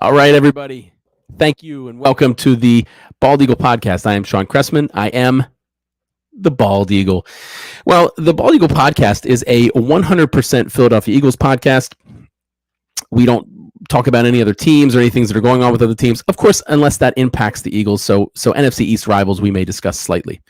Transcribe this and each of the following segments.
All right, everybody. Thank you and welcome to the Bald Eagle Podcast. I am Shawn Cressman. I am the Bald Eagle. Well, the Bald Eagle Podcast is a 100% Philadelphia Eagles podcast. We don't talk about any other teams or any things that are going on with other teams, of course, unless that impacts the Eagles. So NFC East rivals we may discuss slightly.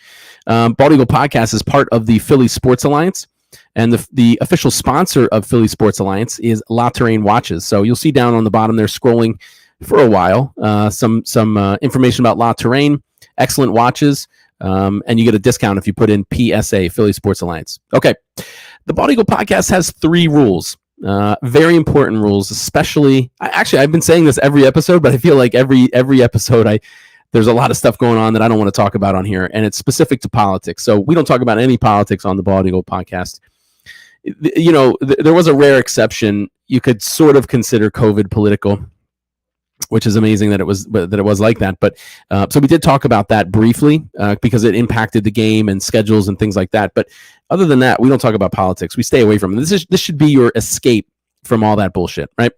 Bald Eagle Podcast is part of the Philly Sports Alliance. And the official sponsor of Philly Sports Alliance is La Terrain Watches. So you'll see down on the bottom there scrolling for a while some information about La Terrain, excellent watches, and you get a discount if you put in PSA, Philly Sports Alliance. Okay, the Bald Eagle Podcast has 3 rules, very important rules, especially, I've been saying this every episode, but I feel like every episode there's a lot of stuff going on that I don't want to talk about on here, and it's specific to politics. So we don't talk about any politics on the Bald Eagle Podcast. You know, there was a rare exception. You could sort of consider COVID political, which is amazing that it was like that. But so we did talk about that briefly because it impacted the game and schedules and things like that. But other than that, we don't talk about politics. We stay away from it. This should be your escape from all that bullshit, right?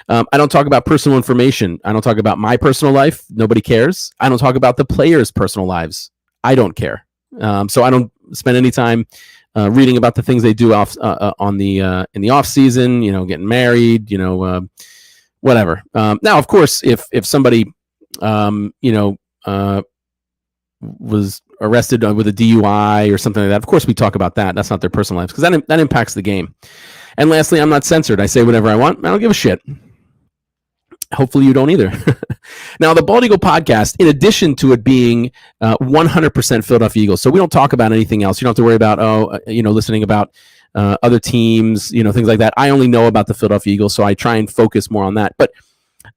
I don't talk about personal information. I don't talk about my personal life. Nobody cares. I don't talk about the players' personal lives. I don't care. So I don't spend any time reading about the things they do in the off season. You know, getting married. You know, whatever. Now, of course, if somebody was arrested with a DUI or something like that, of course we talk about that. That's not their personal lives because that impacts the game. And lastly, I'm not censored. I say whatever I want. I don't give a shit. Hopefully you don't either. Now, the Bald Eagle Podcast, in addition to it being 100% Philadelphia Eagles, so we don't talk about anything else. You don't have to worry about, listening about other teams, things like that. I only know about the Philadelphia Eagles, so I try and focus more on that. But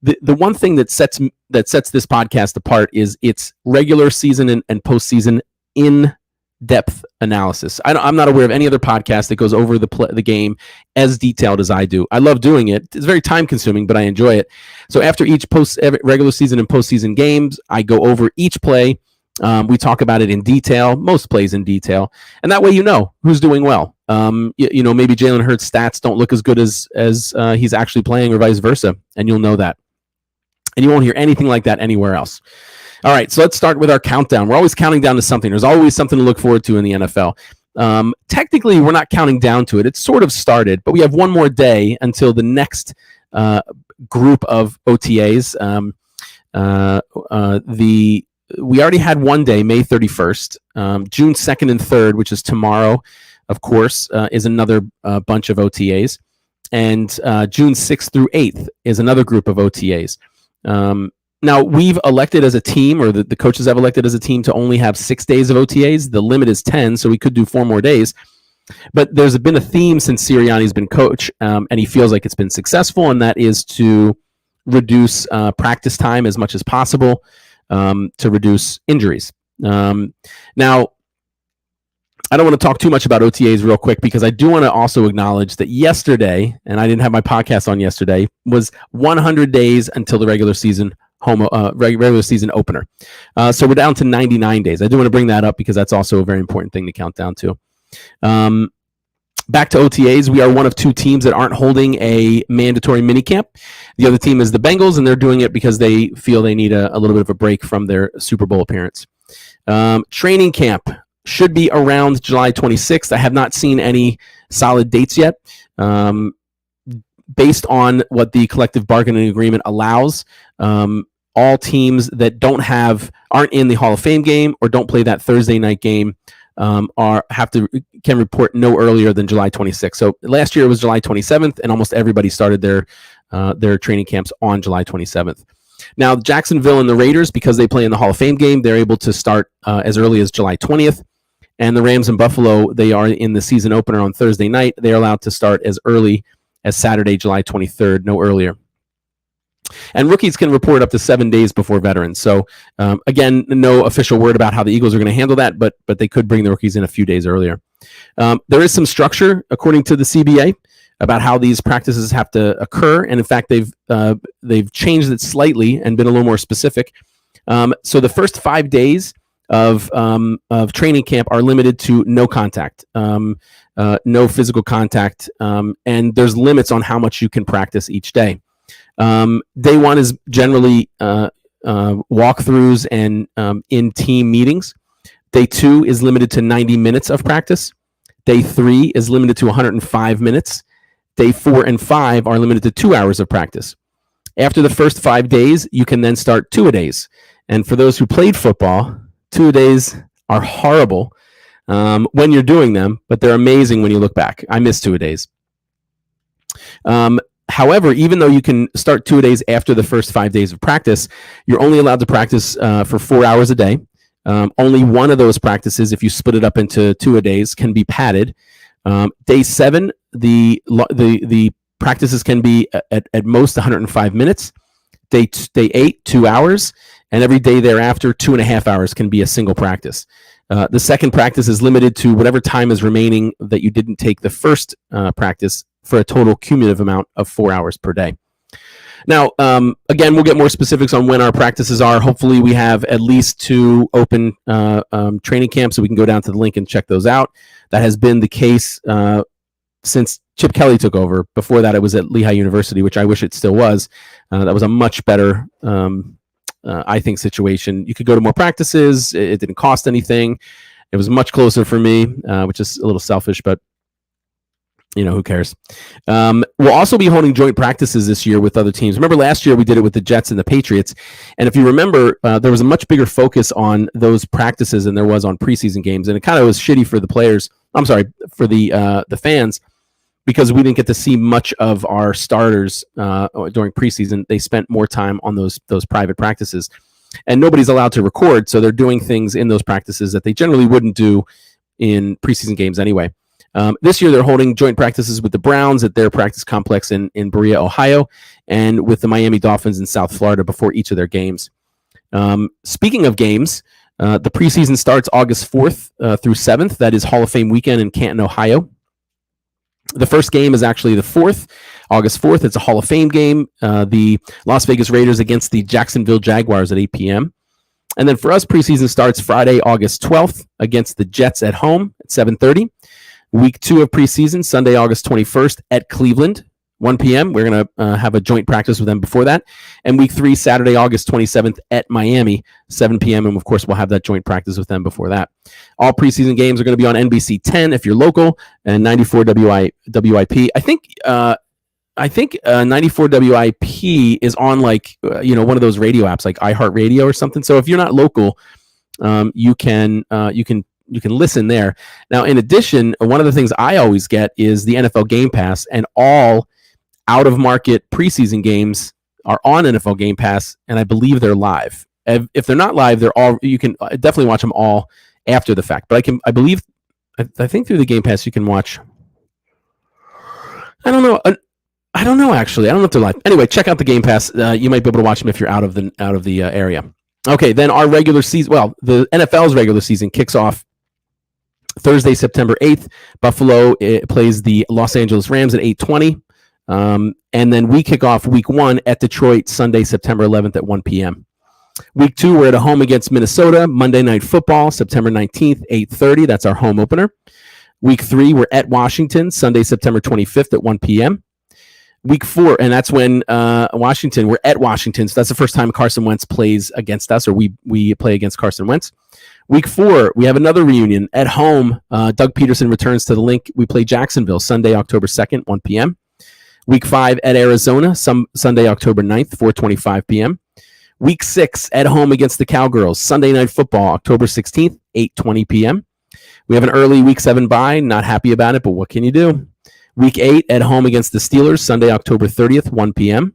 the one thing that sets this podcast apart is its regular season and postseason in-depth analysis. I'm not aware of any other podcast that goes over the game as detailed as I do. I love doing it. It's very time-consuming, but I enjoy it. So after each regular season and postseason games, I go over each play. We talk about it in detail, most plays in detail, and that way you know who's doing well. Maybe Jalen Hurts' stats don't look as good as he's actually playing, or vice versa, and you'll know that. And you won't hear anything like that anywhere else. All right, so let's start with our countdown. We're always counting down to something. There's always something to look forward to in the NFL. Technically, we're not counting down to it. It's sort of started, but we have one more day until the next group of OTAs. We already had one day, May 31st. June 2nd and 3rd, which is tomorrow, of course, is another bunch of OTAs. And June 6th through 8th is another group of OTAs. Now, we've elected as a team, or the coaches have elected as a team, to only have 6 days of OTAs. The limit is 10, so we could do 4 more days. But there's been a theme since Sirianni's been coach, and he feels like it's been successful, and that is to reduce practice time as much as possible to reduce injuries. Now, I don't want to talk too much about OTAs real quick because I do want to also acknowledge that yesterday, and I didn't have my podcast on yesterday, was 100 days until the regular season opener. So we're down to 99 days. I do want to bring that up because that's also a very important thing to count down to. Back to OTAs, we are one of 2 teams that aren't holding a mandatory minicamp. The other team is the Bengals, and they're doing it because they feel they need a little bit of a break from their Super Bowl appearance. Training camp should be around July 26th. I have not seen any solid dates yet. Based on what the collective bargaining agreement allows, all teams that aren't in the Hall of Fame game or don't play that Thursday night game can report no earlier than July 26th. So last year it was July 27th, and almost everybody started their training camps on July 27th. Now, Jacksonville and the Raiders, because they play in the Hall of Fame game, they're able to start as early as July 20th. And the Rams and Buffalo, they are in the season opener on Thursday night. They're allowed to start as early as Saturday, July 23rd, no earlier. And rookies can report up to 7 days before veterans. So, again, no official word about how the Eagles are going to handle that, but they could bring the rookies in a few days earlier. There is some structure, according to the CBA, about how these practices have to occur. And, in fact, they've changed it slightly and been a little more specific. So the first 5 days of training camp are limited to no contact, no physical contact, and there's limits on how much you can practice each day. Day one is generally walkthroughs and in-team meetings. Day two is limited to 90 minutes of practice. Day 3 is limited to 105 minutes. Day 4 and 5 are limited to 2 hours of practice. After the first 5 days, you can then start two-a-days. And for those who played football, two-a-days are horrible when you're doing them, but they're amazing when you look back. I miss two-a-days. However, even though you can start two-a-days after the first 5 days of practice, you're only allowed to practice for 4 hours a day. Only one of those practices, if you split it up into two-a-days, can be padded. Day 7, the practices can be at most 105 minutes. Day 8, 2 hours, and every day thereafter, 2.5 hours can be a single practice. The second practice is limited to whatever time is remaining that you didn't take the first practice, for a total cumulative amount of 4 hours per day. Now, again, we'll get more specifics on when our practices are. Hopefully, we have at least 2 open training camps, so we can go down to the link and check those out. That has been the case since Chip Kelly took over. Before that, it was at Lehigh University, which I wish it still was. That was a much better, I think, situation. You could go to more practices. It didn't cost anything. It was much closer for me, which is a little selfish, but who cares? We'll also be holding joint practices this year with other teams. Remember last year we did it with the Jets and the Patriots. And if you remember, there was a much bigger focus on those practices than there was on preseason games. And it kind of was shitty for the players. I'm sorry, for the fans, because we didn't get to see much of our starters during preseason. They spent more time on those private practices. And nobody's allowed to record, so they're doing things in those practices that they generally wouldn't do in preseason games anyway. This year, they're holding joint practices with the Browns at their practice complex in Berea, Ohio, and with the Miami Dolphins in South Florida before each of their games. Speaking of games, the preseason starts August 4th through 7th. That is Hall of Fame weekend in Canton, Ohio. The first game is actually the 4th, August 4th. It's a Hall of Fame game. The Las Vegas Raiders against the Jacksonville Jaguars at 8 p.m. And then for us, preseason starts Friday, August 12th against the Jets at home at 7:30. Week 2 of preseason, Sunday, August 21st at Cleveland, 1 p.m. We're going to have a joint practice with them before that. And week 3, Saturday, August 27th at Miami, 7 p.m. And, of course, we'll have that joint practice with them before that. All preseason games are going to be on NBC 10 if you're local, and 94 WIP. I think 94 WIP is on, one of those radio apps like iHeartRadio or something. So if you're not local, you can listen there. Now, in addition, one of the things I always get is the NFL Game Pass, and all out-of-market preseason games are on NFL Game Pass, and I believe they're live. If they're not live, you can definitely watch them all after the fact. But I think through the Game Pass you can watch. I don't know actually. I don't know if they're live. Anyway, check out the Game Pass. You might be able to watch them if you're out of the area. Okay, then our regular season. Well, the NFL's regular season kicks off Thursday, September 8th. Buffalo plays the Los Angeles Rams at 8:20. And then we kick off week 1 at Detroit, Sunday, September 11th at 1 p.m. Week 2, we're at home against Minnesota, Monday Night Football, September 19th, 8:30. That's our home opener. Week 3, we're at Washington, Sunday, September 25th at 1 p.m. Week 4, and that's when we're at Washington. So that's the first time Carson Wentz plays against us, or we play against Carson Wentz. Week 4, we have another reunion at home. Doug Peterson returns to the link. We play Jacksonville, Sunday, October 2nd, 1 p.m. Week 5 at Arizona, Sunday, October 9th, 4:25 p.m. Week 6 at home against the Cowgirls, Sunday Night Football, October 16th, 8:20 p.m. We have an early Week 7 bye. Not happy about it, but what can you do? Week 8 at home against the Steelers, Sunday, October 30th, 1 p.m.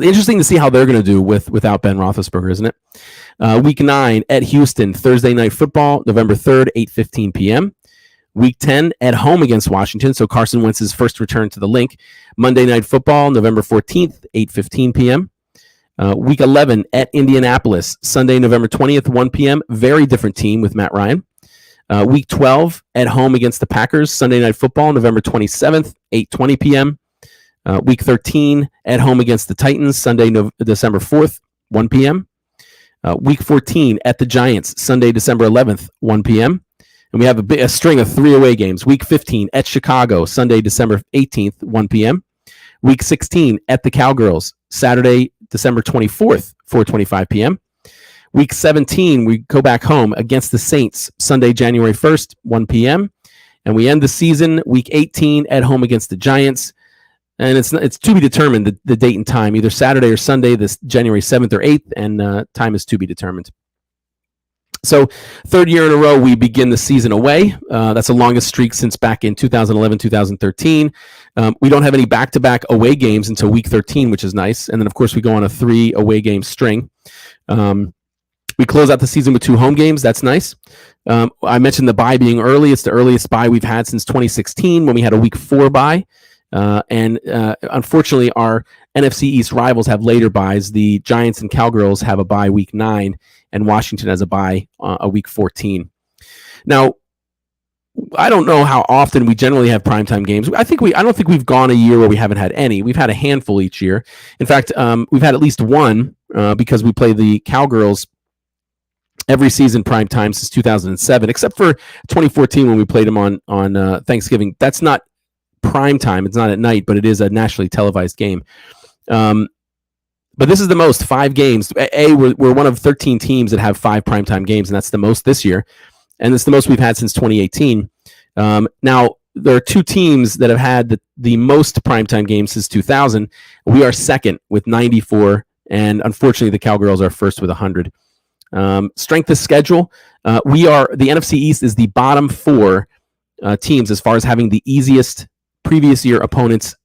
Interesting to see how they're going to do without Ben Roethlisberger, isn't it? Week 9 at Houston, Thursday Night Football, November 3rd, 8:15 p.m. Week 10 at home against Washington, so Carson Wentz's first return to the link. Monday Night Football, November 14th, 8:15 p.m. Week 11 at Indianapolis, Sunday, November 20th, 1 p.m. Very different team with Matt Ryan. Week 12 at home against the Packers, Sunday Night Football, November 27th, 8:20 p.m. Week 13 at home against the Titans, Sunday, December 4th, 1 p.m. Week 14 at the Giants, Sunday, December 11th, 1 p.m. And we have a string of 3 away games. Week 15 at Chicago, Sunday, December 18th, 1 p.m. Week 16 at the Cowgirls, Saturday, December 24th, 4:25 p.m. Week 17, we go back home against the Saints, Sunday, January 1st, 1 p.m. And we end the season, Week 18, at home against the Giants. And it's to be determined, the date and time, either Saturday or Sunday, this January 7th or 8th, and time is to be determined. So third year in a row, we begin the season away. That's the longest streak since back in 2011, 2013. We don't have any back-to-back away games until week 13, which is nice. And then, of course, we go on a 3 away game string. We close out the season with 2 home games. That's nice. I mentioned the bye being early. It's the earliest bye we've had since 2016 when we had a week 4 bye. Unfortunately, our NFC East rivals have later buys. The Giants and Cowgirls have a bye week 9, and Washington has a bye a week 14. Now, I don't know how often we generally have primetime games. I don't think we've gone a year where we haven't had any. We've had a handful each year. In fact, we've had at least one because we play the Cowgirls every season primetime since 2007, except for 2014 when we played them on Thanksgiving. That's not prime time. It's not at night, but it is a nationally televised game. But this is the most, 5 games. We're one of 13 teams that have 5 primetime games, and that's the most this year. And it's the most we've had since 2018. Now, there are 2 teams that have had the most primetime games since 2000. We are second with 94, and unfortunately, the Cowgirls are first with 100. Strength of schedule, the NFC East is the bottom 4 teams as far as having the easiest previous year opponents'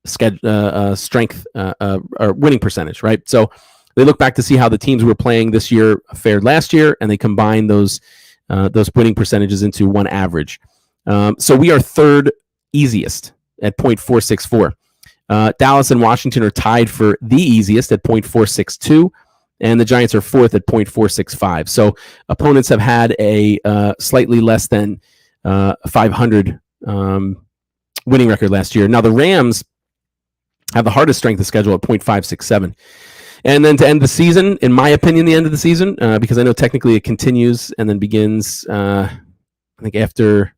strength or winning percentage, right? So they look back to see how the teams were playing this year fared last year, and they combine those winning percentages into one average. So we are third easiest at 0.464. Dallas and Washington are tied for the easiest at 0.462, and the Giants are 4th at 0.465. So opponents have had a slightly less than 500 winning record last year. Now the Rams have the hardest strength of schedule at 0.567. And then to end the season, in my opinion, the end of the season, because I know technically it continues and then begins, I think the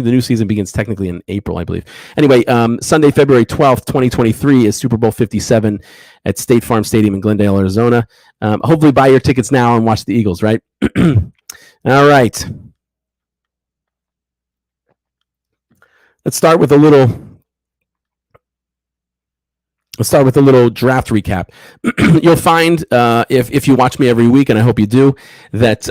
new season begins technically in April, I believe. Anyway, Sunday, February 12th, 2023 is Super Bowl 57 at State Farm Stadium in Glendale, Arizona. Hopefully buy your tickets now and watch the Eagles, right? All right. Let's start with a little draft recap. You'll find, if you watch me every week, and I hope you do, that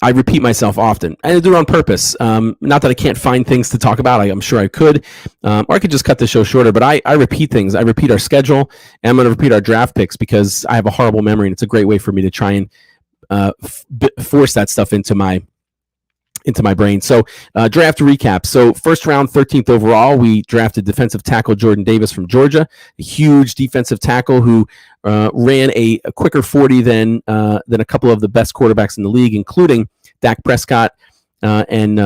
I repeat myself often. I do it on purpose. Not that I can't find things to talk about. I'm sure I could. Or I could just cut the show shorter. But I repeat things. I repeat our schedule. And I'm going to repeat our draft picks because I have a horrible memory. And it's a great way for me to try and force that stuff into my brain. So draft recap. So first round, 13th overall, we drafted defensive tackle Jordan Davis from Georgia, a huge defensive tackle who ran a quicker 40 than a couple of the best quarterbacks in the league, including Dak Prescott and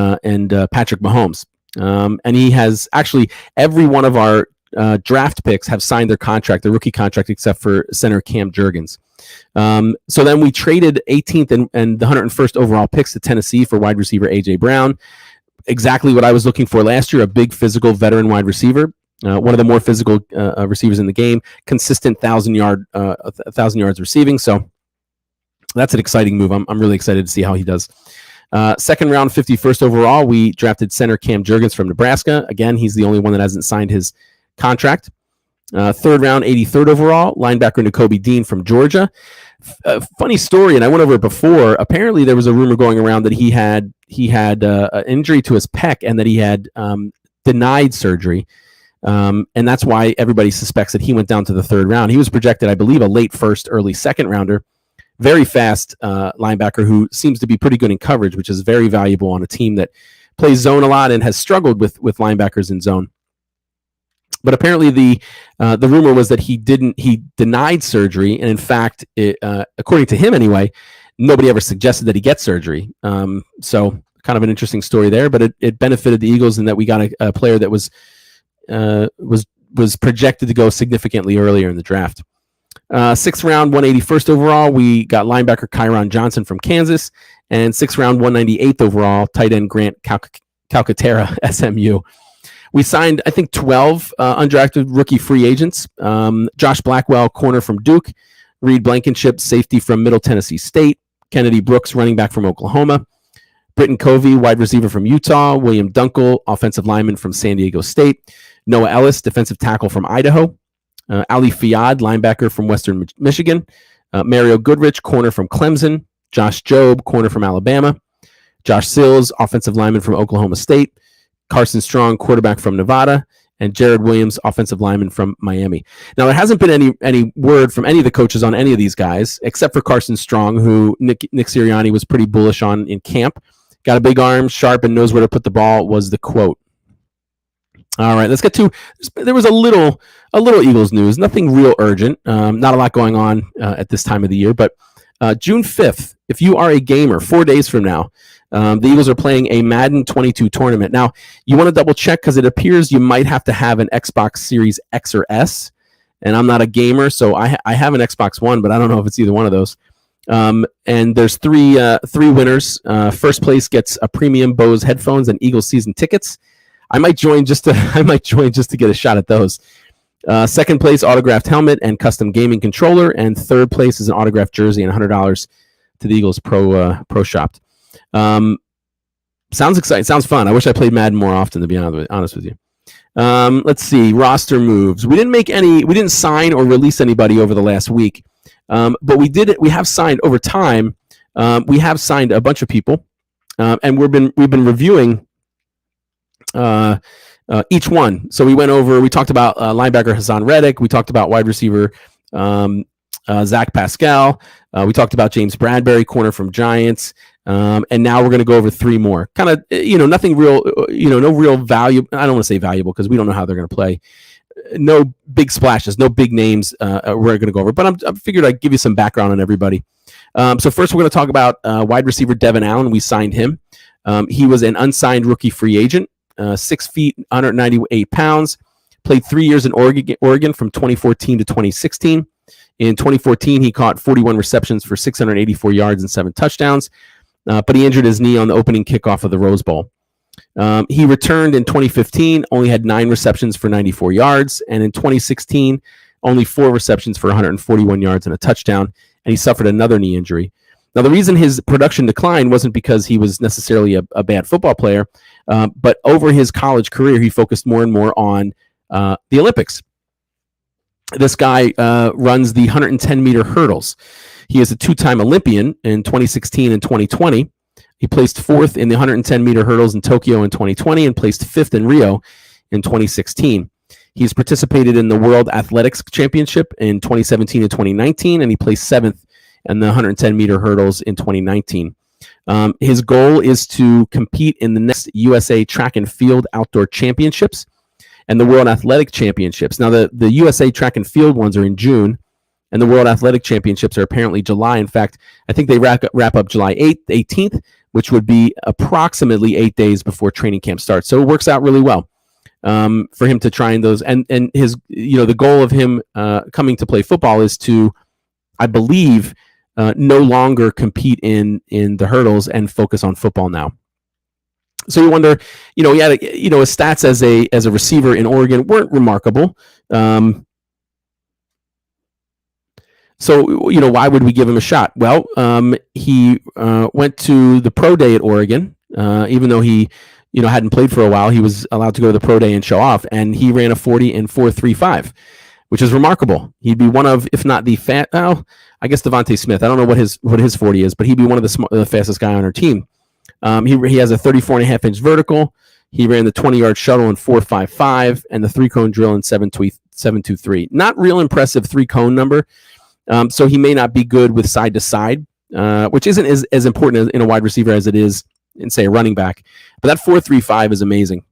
Patrick Mahomes. And he has actually every one of our draft picks have signed their rookie contract, except for center Cam Jurgens. So then we traded 18th and the 101st overall picks to Tennessee for wide receiver A.J. Brown. Exactly what I was looking for last year, a big physical veteran wide receiver, one of the more physical receivers in the game, consistent 1,000 yards receiving. So that's an exciting move. I'm really excited to see how he does. Second round, 51st overall, we drafted center Cam Jurgens from Nebraska. Again, he's the only one that hasn't signed his contract. Third round, 83rd overall, linebacker Nakobe Dean from Georgia. Funny story, and I went over it before. Apparently, there was a rumor going around that he had an injury to his pec and that he had denied surgery, and that's why everybody suspects that he went down to the third round. He was projected, I believe, a late first, early second rounder. Very fast linebacker who seems to be pretty good in coverage, which is very valuable on a team that plays zone a lot and has struggled with linebackers in zone. But apparently the rumor was that he denied surgery, and in fact, according to him anyway, nobody ever suggested that he get surgery. So kind of an interesting story there, but it benefited the Eagles in that we got a player that was projected to go significantly earlier in the draft. Sixth round, 181st overall, we got linebacker Kyron Johnson from Kansas, and sixth round, 198th overall, tight end Grant Calcaterra, SMU. We signed, I think, 12 undrafted rookie free agents. Josh Blackwell, corner from Duke. Reed Blankenship, safety from Middle Tennessee State. Kennedy Brooks, running back from Oklahoma. Britton Covey, wide receiver from Utah. William Dunkel, offensive lineman from San Diego State. Noah Ellis, defensive tackle from Idaho. Ali Fiad, linebacker from Western Michigan. Mario Goodrich, corner from Clemson. Josh Jobe, corner from Alabama. Josh Sills, offensive lineman from Oklahoma State. Carson Strong, quarterback from Nevada. And Jared Williams, offensive lineman from Miami. Now, there hasn't been any word from any of the coaches on any of these guys, except for Carson Strong, who Nick Sirianni was pretty bullish on in camp. Got a big arm, sharp, and knows where to put the ball, was the quote. All right, let's get to. There was a little Eagles news, nothing real urgent, not a lot going on at this time of the year. But June 5th, if you are a gamer, 4 days from now, the Eagles are playing a Madden 22 tournament. Now, you want to double check because it appears you might have to have an Xbox Series X or S. And I'm not a gamer, so I have an Xbox One, but I don't know if it's either one of those. And there's three winners. First place gets a premium Bose headphones and Eagles season tickets. I might join just to get a shot at those. Second place, autographed helmet and custom gaming controller, and third place is an autographed jersey and $100 to the Eagles Pro Shop. Sounds exciting. Sounds fun. I wish I played Madden more often, to be honest with you. Let's see, roster moves. We didn't sign or release anybody over the last week, but we have signed over time. We have signed a bunch of people, and we've been reviewing each one. So we talked about linebacker Hassan Reddick. We talked about wide receiver Zach Pascal. We talked about James Bradbury, corner from Giants. And now we're going to go over three more. Kind of, nothing real, no real value. I don't want to say valuable because we don't know how they're going to play. No big splashes, no big names we're going to go over. But I figured I'd give you some background on everybody. So first we're going to talk about wide receiver Devin Allen. We signed him. He was an unsigned rookie free agent. 6 feet, 198 pounds, played 3 years in Oregon from 2014 to 2016. In 2014, he caught 41 receptions for 684 yards and 7 touchdowns, but he injured his knee on the opening kickoff of the Rose Bowl. He returned in 2015, only had 9 receptions for 94 yards, and in 2016, only 4 receptions for 141 yards and a touchdown, and he suffered another knee injury. Now, the reason his production declined wasn't because he was necessarily a bad football player, but over his college career, he focused more and more on the Olympics. This guy runs the 110-meter hurdles. He is a 2-time Olympian in 2016 and 2020. He placed 4th in the 110-meter hurdles in Tokyo in 2020 and placed 5th in Rio in 2016. He's participated in the World Athletics Championship in 2017 and 2019, and he placed 7th in the 110-meter hurdles in 2019. His goal is to compete in the next USA Track and Field Outdoor Championships and the World Athletic Championships. Now, the USA Track and Field ones are in June, and the World Athletic Championships are apparently July. In fact, I think they wrap up July 18th, which would be approximately 8 days before training camp starts. So it works out really well for him to try in those. And his, the goal of him coming to play football is to, I believe, no longer compete in the hurdles and focus on football now. So you wonder, he had his stats as a receiver in Oregon weren't remarkable. So why would we give him a shot? Well, he went to the pro day at Oregon, even though he hadn't played for a while. He was allowed to go to the pro day and show off, and he ran a 40 in 4.35. Which is remarkable. He'd be one of, if not the I guess Devontae Smith. I don't know what his 40 is, but he'd be one of the fastest guy on our team. He has a 34.5-inch vertical. He ran the 20-yard shuttle in 4.55 and the 3-cone drill in 7.23. Not real impressive 3-cone number. So he may not be good with side to side, which isn't as important in a wide receiver as it is in, say, a running back. But that 4.35 is amazing.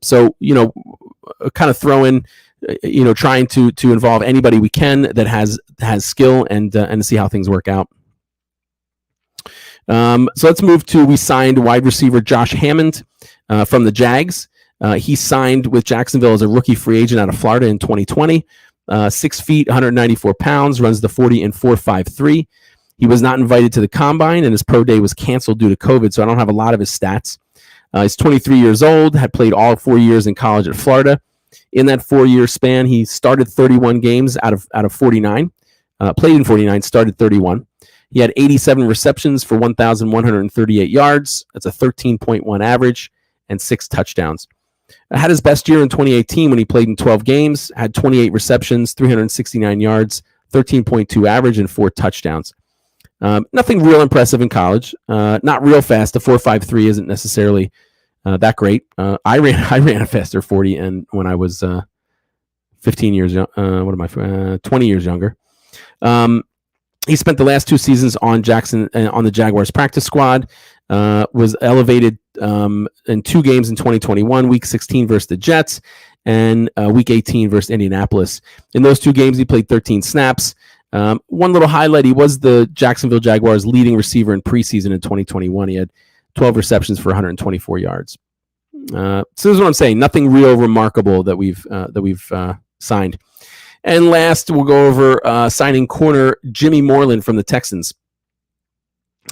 So kind of throw in. Trying to involve anybody we can that has skill and see how things work out. So let's move to, we signed wide receiver Josh Hammond from the Jags. He signed with Jacksonville as a rookie free agent out of Florida in 2020. 6 feet, 194 pounds, runs the 40 in 4.53. He was not invited to the combine, and his pro day was canceled due to COVID, so I don't have a lot of his stats. He's 23 years old, had played all 4 years in college at Florida. In that 4-year span, he started 31 games out of 49, played in 49, started 31. He had 87 receptions for 1,138 yards. That's a 13.1 average and 6 touchdowns. Had his best year in 2018 when he played in 12 games, had 28 receptions, 369 yards, 13.2 average, and 4 touchdowns. Nothing real impressive in college. Not real fast. The 4.53 isn't necessarily that great. I ran a faster 40, and when I was 15 years, 20 years younger. He spent the last 2 seasons on the Jaguars practice squad. Was elevated in 2 games in 2021, Week 16 versus the Jets, and Week 18 versus Indianapolis. In those 2 games, he played 13 snaps. One little highlight: he was the Jacksonville Jaguars' leading receiver in preseason in 2021. He had 12 receptions for 124 yards. So this is what I'm saying. Nothing real remarkable that we've signed. And last, we'll go over signing corner Jimmy Moreland from the Texans.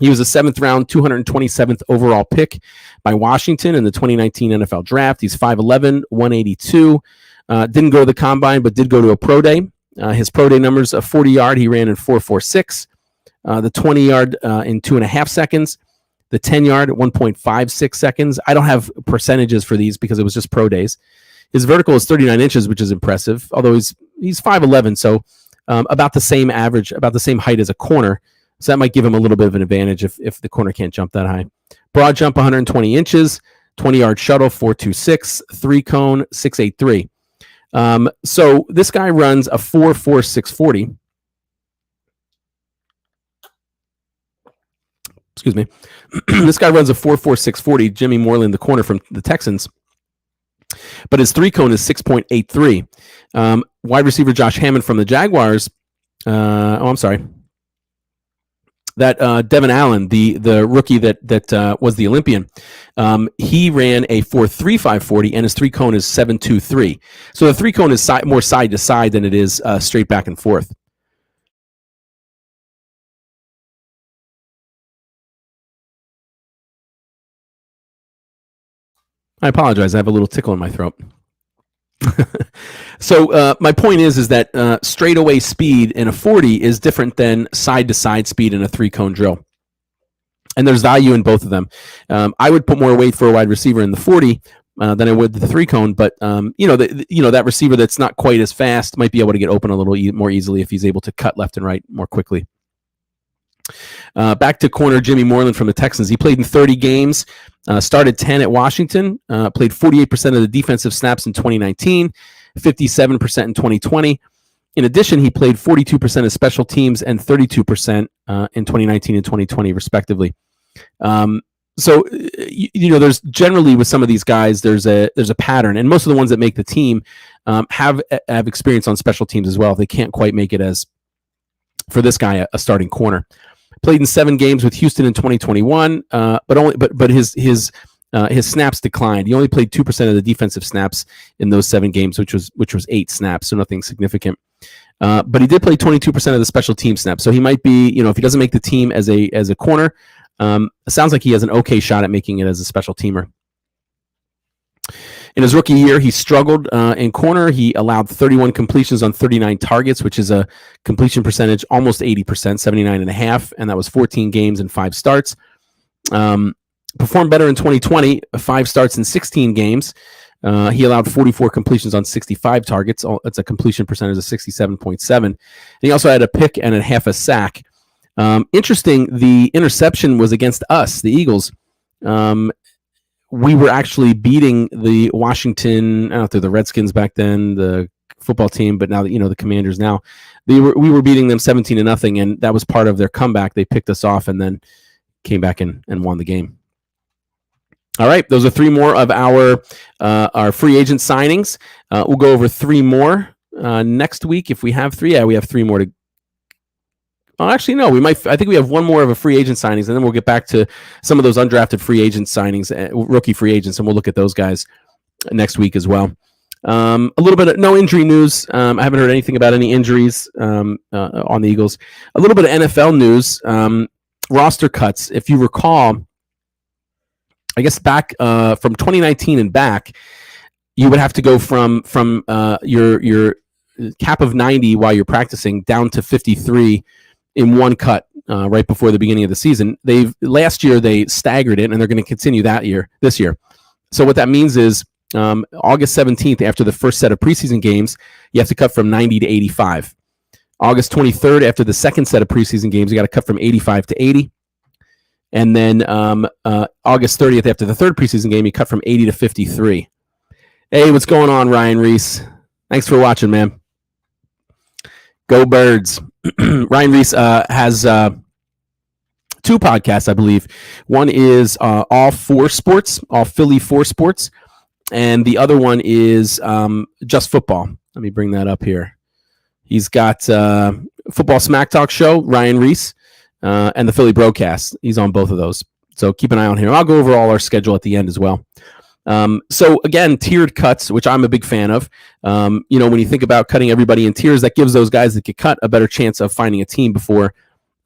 He was a 7th round, 227th overall pick by Washington in the 2019 NFL Draft. He's 5'11", 182. Didn't go to the combine, but did go to a pro day. His pro day numbers: a 40-yard, he ran in 4.46. The 20-yard in 2.5 seconds. The 10-yard, 1.56 seconds. I don't have percentages for these because it was just pro days. His vertical is 39 inches, which is impressive, although he's 5'11", so about the same average, about the same height as a corner. So that might give him a little bit of an advantage if the corner can't jump that high. Broad jump, 120 inches, 20-yard shuttle, 4.26, 3-cone, 6.83. So this guy runs a 4.46 40. Excuse me. This guy runs a 4.46 40, Jimmy Moreland, the corner from the Texans. But his 3-cone is 6.83. Wide receiver Josh Hammond from the Jaguars. That Devin Allen, the rookie that was the Olympian, he ran a 4.35 40, and his 3-cone is 7.23. So the 3-cone is more side to side than it is straight back and forth. I apologize. I have a little tickle in my throat. So my point is that straightaway speed in a 40 is different than side-to-side speed in a 3-cone drill. And there's value in both of them. I would put more weight for a wide receiver in the 40 than I would the 3-cone, but that receiver that's not quite as fast might be able to get open a little more easily if he's able to cut left and right more quickly. Back to corner Jimmy Moreland from the Texans. He played in 30 games, started 10 at Washington, played 48% of the defensive snaps in 2019, 57% in 2020. In addition, he played 42% of special teams and 32% in 2019 and 2020, respectively. So there's generally with some of these guys, there's a pattern, and most of the ones that make the team have experience on special teams as well. They can't quite make it as, for this guy, a starting corner. Played in 7 games with Houston in 2021, but his snaps declined. He only played 2% of the defensive snaps in those 7 games, which was 8 snaps, so nothing significant. But he did play 22% of the special team snaps. So he might be, if he doesn't make the team as a corner, it sounds like he has an okay shot at making it as a special teamer. In his rookie year, he struggled in corner. He allowed 31 completions on 39 targets, which is a completion percentage almost 80%, 79.5%, and that was 14 games and 5 starts. Performed better in 2020, 5 starts in 16 games. He allowed 44 completions on 65 targets. That's a completion percentage of 67.7%. And he also had a pick and a half a sack. Interesting, the interception was against us, the Eagles. We were actually beating the Washington, I don't know if they're the Redskins back then, the football team, but now the Commanders now. We were beating them 17-0, and that was part of their comeback. They picked us off and then came back and won the game. All right, those are 3 more of our free agent signings. We'll go over 3 more next week if we have 3. Yeah, we have 3 more to. Oh, actually, no. I think we have 1 more of a free agent signings, and then we'll get back to some of those undrafted free agent signings, rookie free agents, and we'll look at those guys next week as well. A little bit of no injury news. I haven't heard anything about any injuries on the Eagles. A little bit of NFL news. Roster cuts. If you recall, I guess back from 2019 and back, you would have to go from your cap of 90 while you're practicing down to 53 in one cut right before the beginning of the season. Last year they staggered it, and they're going to continue this year. So what that means is August 17th, after the first set of preseason games, you have to cut from 90 to 85. August 23rd, after the second set of preseason games, you got to cut from 85 to 80. And then August 30th, after the third preseason game, you cut from 80 to 53. Hey, what's going on, Ryan Reese? Thanks for watching, man. Go Birds. Ryan Reese has two podcasts, I believe. One is All Philly 4 Sports, and the other one is Just Football. Let me bring that up here. He's got Football Smack Talk Show, Ryan Reese, and the Philly Broadcast. He's on both of those. So keep an eye on him. I'll go over all our schedule at the end as well. So again, tiered cuts, which I'm a big fan of. When you think about cutting everybody in tiers, that gives those guys that get cut a better chance of finding a team before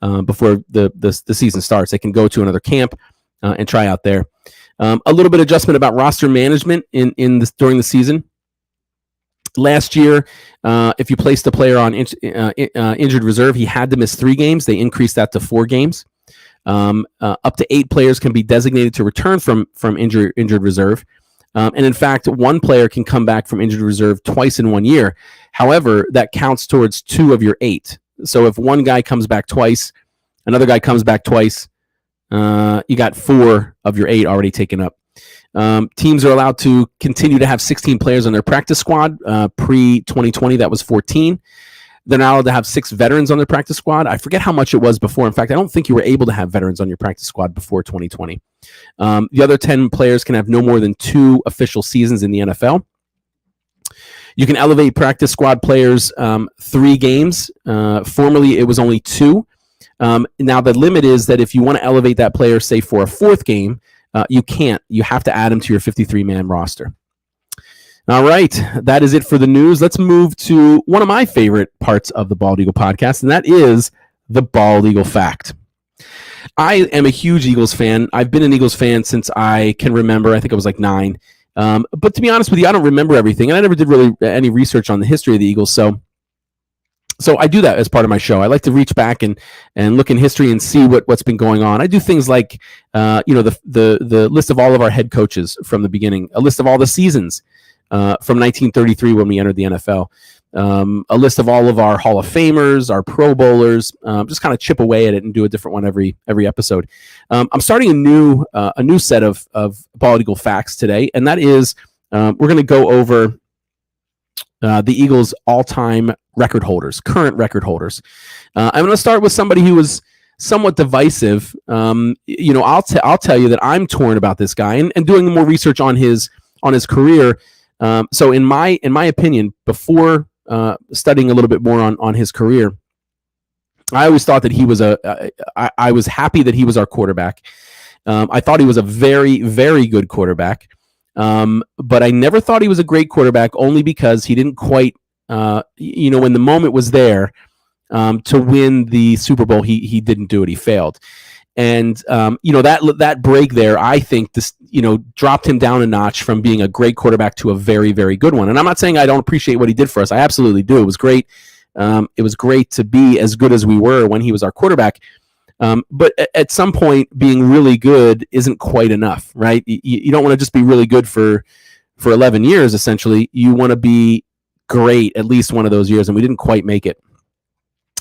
the season starts. They can go to another camp and try out there. A little bit of adjustment about roster management during the season. Last year, if you placed a player on injured reserve, he had to miss 3 games. They increased that to 4 games. Up to 8 players can be designated to return from injured reserve. And in fact, 1 player can come back from injured reserve twice in 1 year. However, that counts towards 2 of your 8. So if one guy comes back twice, another guy comes back twice, you got 4 of your 8 already taken up. Teams are allowed to continue to have 16 players on their practice squad. Pre-2020, that was 14. They're now allowed to have 6 veterans on their practice squad. I forget how much it was before. In fact, I don't think you were able to have veterans on your practice squad before 2020. The other 10 players can have no more than 2 official seasons in the NFL. You can elevate practice squad players 3 games. Formerly, it was only 2. Now, the limit is that if you want to elevate that player, say, for a 4th game, you can't. You have to add him to your 53-man roster. All right, that is it for the news. Let's move to one of my favorite parts of the Bald Eagle podcast, and that is the Bald Eagle Fact. I am a huge Eagles fan. I've been an Eagles fan since I can remember. I think I was like 9. But to be honest with you, I don't remember everything, and I never did really any research on the history of the Eagles. So I do that as part of my show. I like to reach back and look in history and see what's been going on. I do things like, the list of all of our head coaches from the beginning, a list of all the seasons from 1933 when we entered the NFL, a list of all of our Hall of Famers, our Pro Bowlers, just kind of chip away at it and do a different one every episode. I'm starting a new set of Bald Eagle facts today, and that is we're going to go over the Eagles' all-time record holders, current record holders. I'm going to start with somebody who was somewhat divisive. I'll tell you that I'm torn about this guy and doing more research on his career. So in my opinion, before studying a little bit more on his career, I always thought that he was I was happy that he was our quarterback. I thought he was a very, very good quarterback. But I never thought he was a great quarterback, only because he didn't quite, when the moment was there to win the Super Bowl, he didn't do it. He failed. And, that break there, I think this, dropped him down a notch from being a great quarterback to a very, very good one. And I'm not saying I don't appreciate what he did for us. I absolutely do. It was great. It was great to be as good as we were when he was our quarterback. But at some point, being really good isn't quite enough, right? You don't want to just be really good for 11 years, essentially. You want to be great at least one of those years, and we didn't quite make it.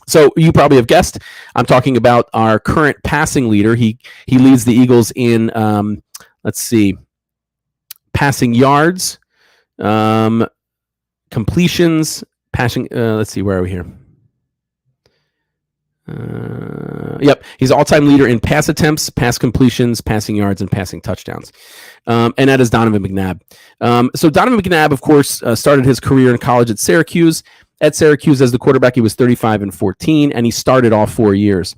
So you probably have guessed, I'm talking about our current passing leader. He leads the Eagles in, passing yards, completions, passing. Where are we here? He's all-time leader in pass attempts, pass completions, passing yards, and passing touchdowns. And that is Donovan McNabb. So Donovan McNabb, of course, started his career in college at Syracuse. At Syracuse, as the quarterback, he was 35-14, and he started all 4 years.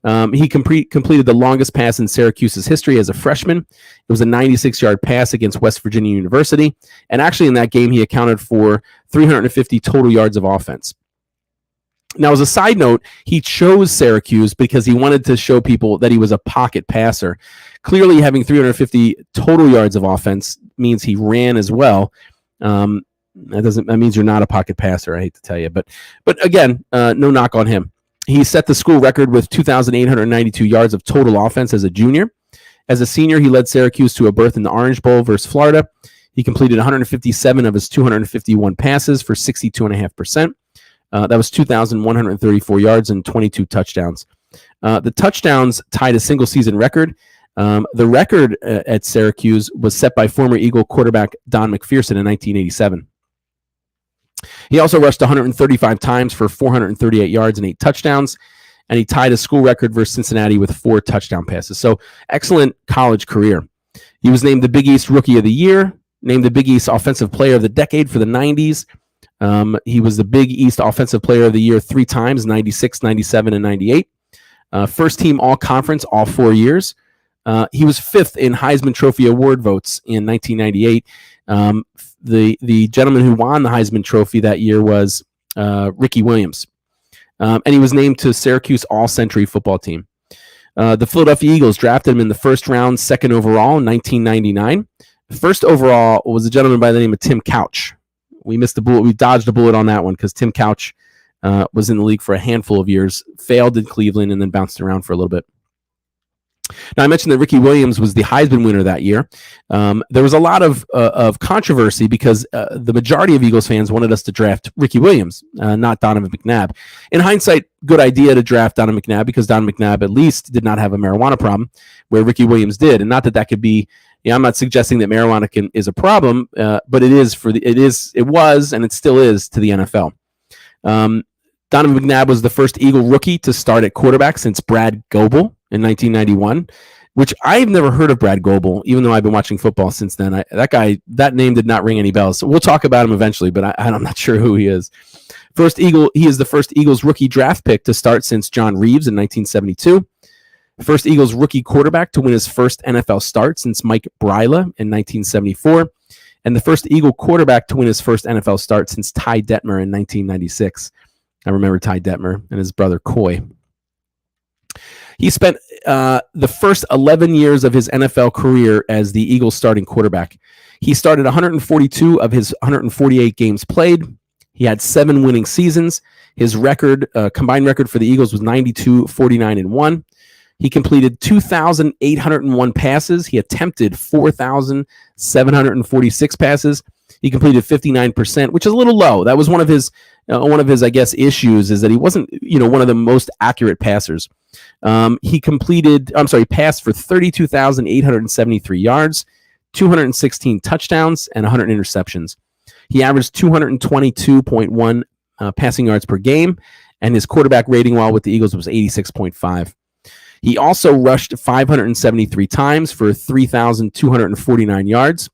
He completed the longest pass in Syracuse's history as a freshman. It was a 96-yard pass against West Virginia University. And actually, in that game, he accounted for 350 total yards of offense. Now, as a side note, he chose Syracuse because he wanted to show people that he was a pocket passer. Clearly, having 350 total yards of offense means he ran as well. That means you're not a pocket passer. I hate to tell you, but again, no knock on him. He set the school record with 2,892 yards of total offense as a junior. As a senior, he led Syracuse to a berth in the Orange Bowl versus Florida. He completed 157 of his 251 passes for 62.5%. That was 2,134 yards and 22 touchdowns. The touchdowns tied a single season record. The record at Syracuse was set by former Eagle quarterback Don McPherson in 1987. He also rushed 135 times for 438 yards and 8 touchdowns, and he tied a school record versus Cincinnati with 4 touchdown passes. So excellent college career. He was named the Big East Rookie of the Year, named the Big East Offensive Player of the Decade for the 90s. He was the Big East Offensive Player of the Year 3 times, 96, 97, and 98. First team All-Conference all 4 years. He was 5th in Heisman Trophy award votes in 1998. The gentleman who won the Heisman Trophy that year was Ricky Williams. And he was named to Syracuse All-Century football team. The Philadelphia Eagles drafted him in the first round, 2nd overall in 1999. First overall was a gentleman by the name of Tim Couch. We missed the bullet. We dodged a bullet on that one because Tim Couch was in the league for a handful of years, failed in Cleveland, and then bounced around for a little bit. Now, I mentioned that Ricky Williams was the Heisman winner that year. There was a lot of controversy because the majority of Eagles fans wanted us to draft Ricky Williams, not Donovan McNabb. In hindsight, good idea to draft Donovan McNabb because Donovan McNabb at least did not have a marijuana problem, where Ricky Williams did, and not that could be. I'm not suggesting that marijuana is a problem, but it was, and it still is to the NFL. Donovan McNabb was the first Eagle rookie to start at quarterback since Brad Goebel in 1991, which I've never heard of Brad Goebel, even though I've been watching football since then. That name did not ring any bells. So we'll talk about him eventually, but I'm not sure who he is. He is the first Eagles rookie draft pick to start since John Reeves in 1972. First Eagles rookie quarterback to win his first NFL start since Mike Bryla in 1974. And the first Eagle quarterback to win his first NFL start since Ty Detmer in 1996. I remember Ty Detmer and his brother Coy. He spent the first 11 years of his NFL career as the Eagles starting quarterback. He started 142 of his 148 games played. He had 7 winning seasons. His combined record for the Eagles was 92, 49, and 1. He completed 2,801 passes. He attempted 4,746 passes. He completed 59%, which is a little low. That was one of his, I guess, issues is that he wasn't, one of the most accurate passers. He passed for 32,873 yards, 216 touchdowns, and 100 interceptions. He averaged 222.1 passing yards per game, and his quarterback rating while with the Eagles was 86.5. He also rushed 573 times for 3,249 yards,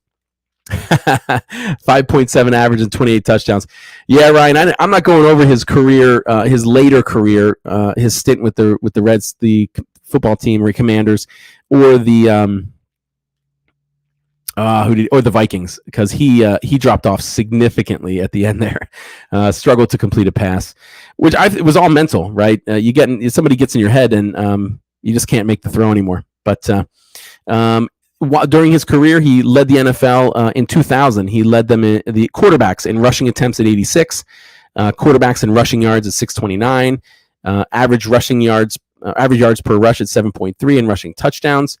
5.7 average and 28 touchdowns. Yeah, Ryan, I'm not going over his career, his later career, his stint with the Reds, the football team or Commanders, or the the Vikings, because he dropped off significantly at the end there. Struggled to complete a pass, which it was all mental, right? Somebody gets in your head and you just can't make the throw anymore. But during his career, he led the NFL in 2000. He led them the quarterbacks in rushing attempts at 86, quarterbacks in rushing yards at 629, average yards per rush at 7.3, and rushing touchdowns.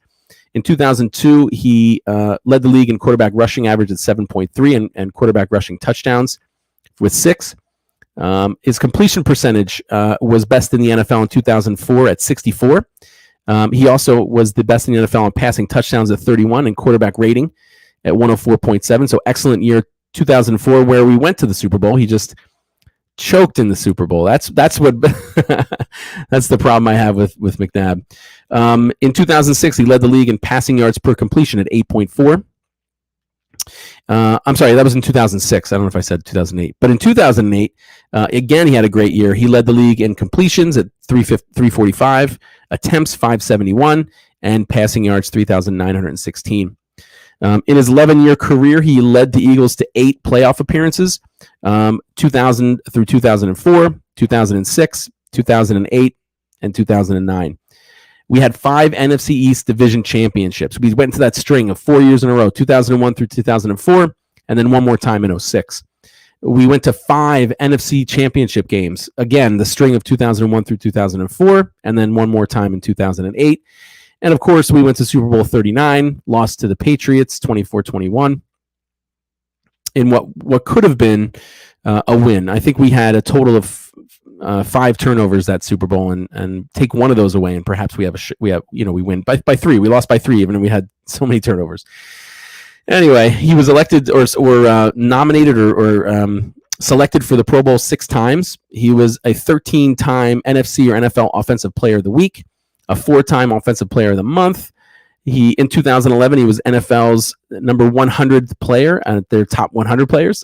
In 2002, he led the league in quarterback rushing average at 7.3 and quarterback rushing touchdowns with 6. His completion percentage was best in the NFL in 2004 at 64. He also was the best in the NFL in passing touchdowns at 31 and quarterback rating at 104.7. So excellent year 2004, where we went to the Super Bowl. He just choked in the Super Bowl. That's what that's the problem I have with McNabb. In 2006, he led the league in passing yards per completion at 8.4. I'm sorry, that was in 2006. I don't know if I said 2008. But in 2008, again, he had a great year. He led the league in completions at 345, attempts 571, and passing yards 3,916. In his 11-year career, he led the Eagles to 8 playoff appearances, 2000 through 2004, 2006, 2008, and 2009. We had 5 NFC East division championships. We went into that string of 4 years in a row, 2001 through 2004, and then one more time in 2006. We went to 5 NFC championship games. Again, the string of 2001 through 2004, and then one more time in 2008. And of course, we went to Super Bowl 39, lost to the Patriots 24-21 in what could have been a win. I think we had a total of 5 turnovers that Super Bowl, and take one of those away, and perhaps we win by 3. We lost by 3, even though we had so many turnovers. Anyway, he was elected or nominated or selected for the Pro Bowl 6 times. He was a 13-time NFC or NFL Offensive Player of the Week, a 4-time Offensive Player of the Month. In 2011, he was NFL's number 100th player at their top 100 players.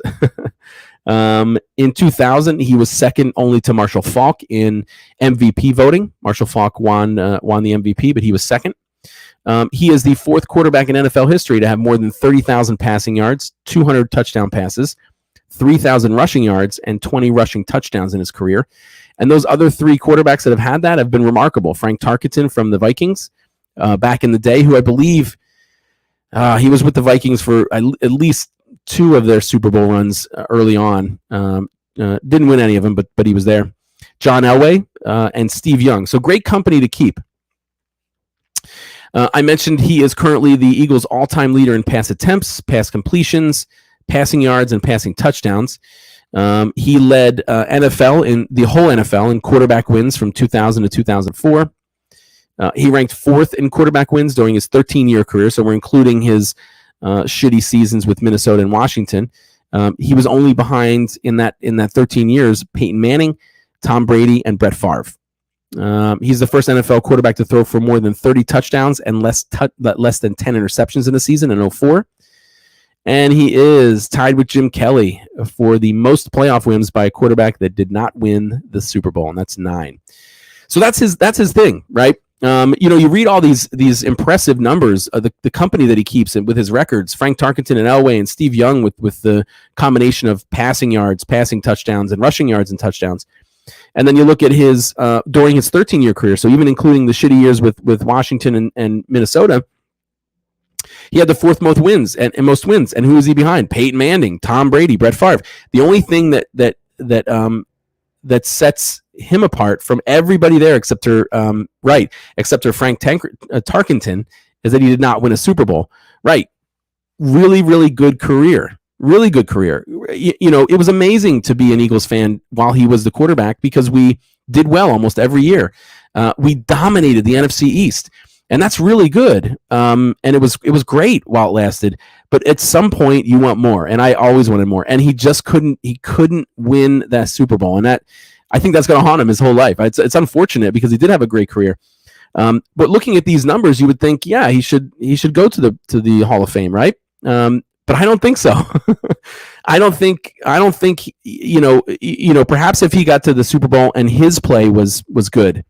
In 2000, he was second only to Marshall Faulk in MVP voting. Marshall Faulk won the MVP, but he was second. He is the 4th quarterback in NFL history to have more than 30,000 passing yards, 200 touchdown passes, 3,000 rushing yards, and 20 rushing touchdowns in his career. And those other 3 quarterbacks that have had that have been remarkable. Frank Tarkenton from the Vikings back in the day, who I believe he was with the Vikings for at least 2 of their Super Bowl runs early on. Didn't win any of them, but he was there. John Elway and Steve Young. So great company to keep. I mentioned he is currently the Eagles' all-time leader in pass attempts, pass completions, passing yards, and passing touchdowns. He led the whole NFL in quarterback wins from 2000 to 2004. He ranked 4th in quarterback wins during his 13-year career, so we're including his shitty seasons with Minnesota and Washington. He was only behind in that 13 years Peyton Manning, Tom Brady, and Brett Favre. He's the first NFL quarterback to throw for more than 30 touchdowns and less than 10 interceptions in a season in 2004. And he is tied with Jim Kelly for the most playoff wins by a quarterback that did not win the Super Bowl, and that's 9. So that's his thing, right? You read all these impressive numbers of the company that he keeps with his records, Frank Tarkenton and Elway and Steve Young with the combination of passing yards, passing touchdowns, and rushing yards and touchdowns. And then you look at his during his 13-year career, so even including the shitty years with Washington and Minnesota, he had the 4th most wins and most wins. And who is he behind? Peyton Manning, Tom Brady, Brett Favre. The only thing that sets him apart from everybody there except for Frank Tarkenton is that he did not win a Super Bowl. Right. Really, really good career. Really good career. It was amazing to be an Eagles fan while he was the quarterback because we did well almost every year. We dominated the NFC East, and that's really good. And it was great while it lasted. But at some point, you want more, and I always wanted more. And he just couldn't. He couldn't win that Super Bowl, and that I think that's going to haunt him his whole life. It's unfortunate because he did have a great career. But looking at these numbers, you would think, yeah, he should go to the Hall of Fame, right? But I don't think so. I don't think perhaps if he got to the Super Bowl and his play was good,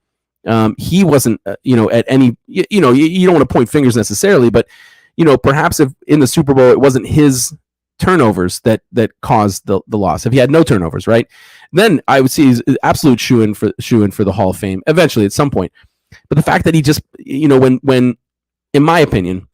he wasn't at any you don't want to point fingers necessarily, but perhaps if in the Super Bowl it wasn't his turnovers that caused the loss. If he had no turnovers, right, then I would see he's absolute shoe-in for the Hall of Fame eventually at some point. But the fact that he just when in my opinion,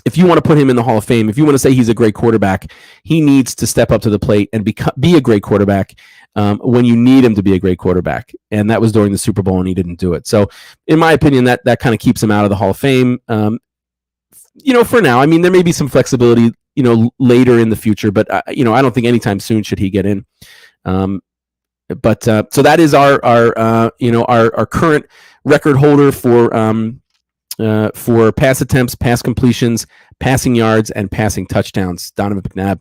if you want to put him in the Hall of Fame, if you want to say he's a great quarterback, he needs to step up to the plate and be a great quarterback when you need him to be a great quarterback. And that was during the Super Bowl, and he didn't do it. So, in my opinion, that kind of keeps him out of the Hall of Fame. For now, I mean, there may be some flexibility, later in the future, but I don't think anytime soon should he get in. So that is our current record holder for pass attempts, pass completions, passing yards, and passing touchdowns, Donovan McNabb.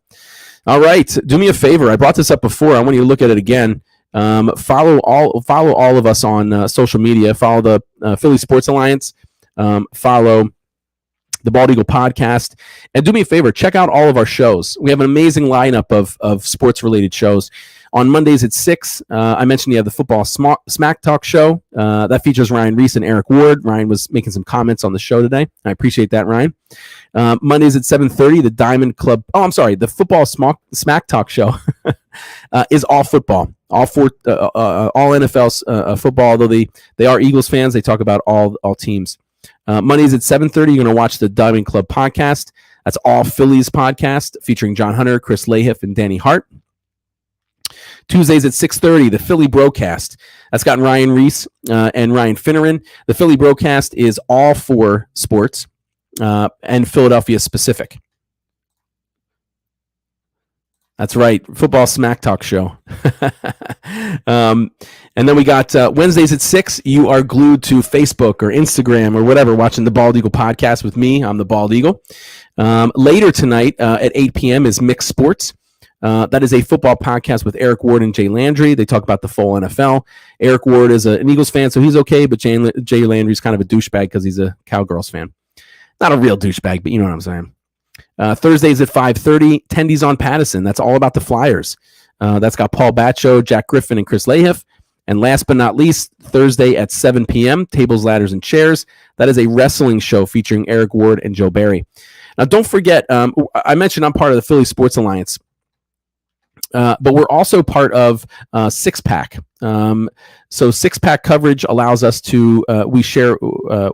All right, do me a favor. I brought this up before. I want you to look at it again. Follow all of us on social media. Follow the Philly Sports Alliance. Follow the Bald Eagle Podcast. And do me a favor, check out all of our shows. We have an amazing lineup of sports-related shows On Mondays at 6, I mentioned you have the Football Smack Talk show. That features Ryan Reese and Eric Ward. Ryan was making some comments on the show today. I appreciate that, Ryan. Mondays at 7:30, the Diamond Club. The Football Smack Talk show is all football, all NFL football. Although they are Eagles fans, they talk about all teams. Mondays at 7:30, you're going to watch the Diamond Club podcast. That's all Phillies podcast featuring John Hunter, Chris Lahiff, and Danny Hart. Tuesdays at 6:30, the Philly Broadcast. That's got Ryan Reese and Ryan Finneran. The Philly Broadcast is all for sports and Philadelphia specific. That's right, Football Smack Talk show. And then we got Wednesdays at 6. You are glued to Facebook or Instagram or whatever, watching the Bald Eagle podcast with me. I'm the Bald Eagle. Later tonight at 8 p.m. is Mixed Sports. That is a football podcast with Eric Ward and Jay Landry. They talk about the full NFL. Eric Ward is an Eagles fan, so he's okay, but Jay Landry's kind of a douchebag because he's a Cowgirls fan. Not a real douchebag, but you know what I'm saying. Thursdays at 5:30, Tendies on Pattison. That's all about the Flyers. That's got Paul Batcho, Jack Griffin, and Chris Lahiff. And last but not least, Thursday at 7 p.m., Tables, Ladders, and Chairs. That is a wrestling show featuring Eric Ward and Joe Barry. Now, don't forget, I mentioned I'm part of the Philly Sports Alliance. But we're also part of Six Pack. So Six Pack coverage allows us to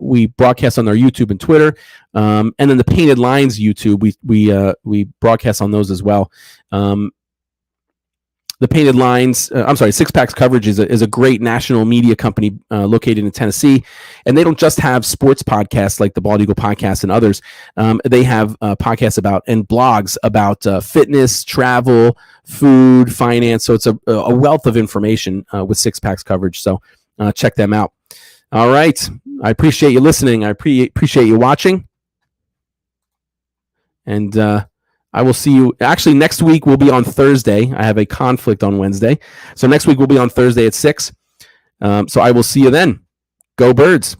we broadcast on our YouTube and Twitter, and then the Painted Lines YouTube we broadcast on those as well. The Painted Lines, Six Pack's coverage is a great national media company located in Tennessee, and they don't just have sports podcasts like the Bald Eagle podcast and others. They have podcasts about and blogs about fitness, travel, food, finance. So it's a wealth of information with Six Pack's coverage. So check them out. All right, I appreciate you listening. I appreciate you watching, and I will see you. Actually, next week will be on Thursday. I have a conflict on Wednesday. So next week will be on Thursday at 6. So I will see you then. Go Birds.